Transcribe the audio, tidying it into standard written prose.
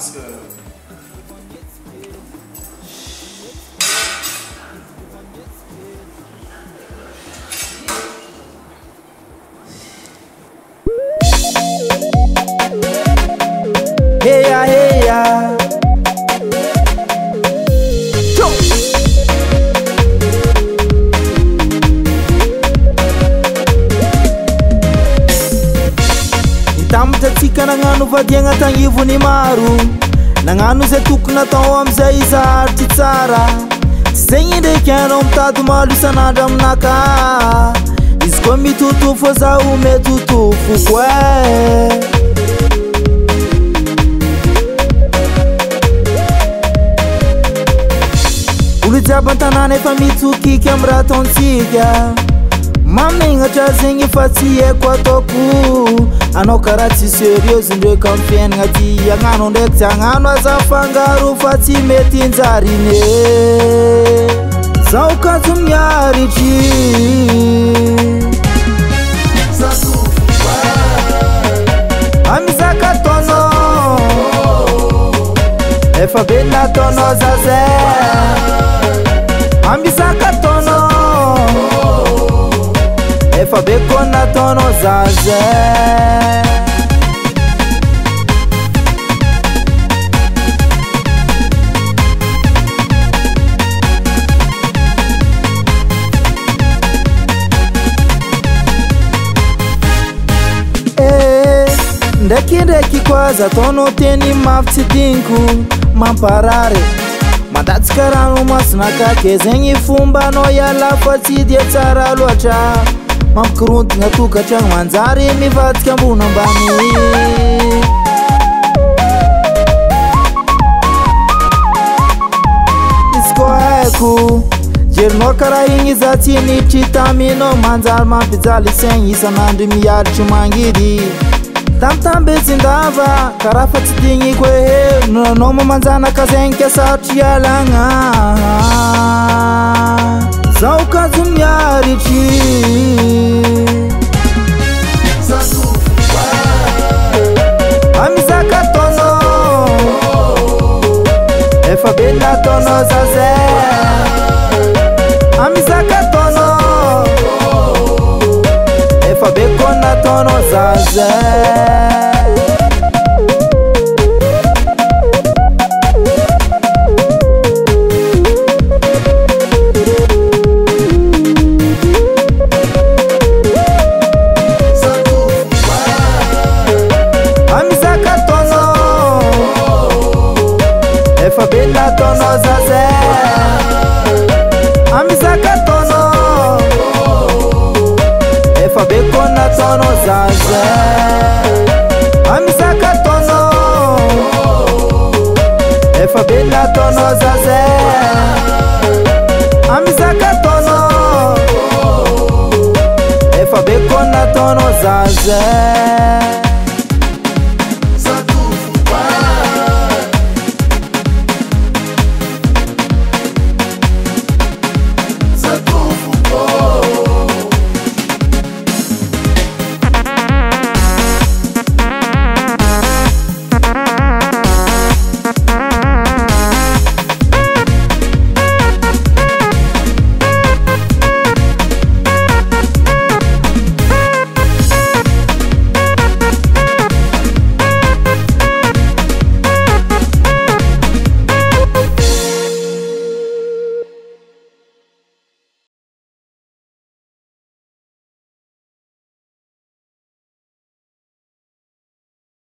parce que hey ya Tamtatsika nagnano vadiagna tagnivony maro nagnano zay tokony atao amizay izaharitsy tsara tsy zegny ndraiky anao mitady malo isan'andro aminaka izy koa mitotofo zaho metotofoko olo jiaby an-tanàna efa mitsokiky amy raha ataontsika mamegnatra zegny fa tsy haiko ataoko anao karaha tsy serieuse ndraiky amy fiaignana ty agnano ndraiky tsy agnano aza fangaro fa tsy mety injarine zaho kajo miaritry amizaka taonao efa be nataonao zazay amizaka taonao efa be koa nataonao zazay ndraikindraiky koa za taonao teny mafy tsy diniko mamparary mandatsika rano masinaka ke zegny fombanao iala fa tsy dia tsara loatra mampikorontigna tokatragno manjary mivadika ambony ambany izy koa haiko jerinao karaha igny za tsy nitry taminao manjary mampijaly saigny isan'andro miaritry mangidy tamtambetsindava karaha fa tsy digniko hoe nanao mamanjanaka zegny kasatry ialagna zaho kajo miaritry amizaka taonao efa be nataonao zazay amizaka taonao efa be koa nataonao zazay efa be nataonao zazay amizaka taonao efa be koa nataonao zazay amizaka taonao efa be nataonao zazay amizaka taonao efa be koa nataonao zazay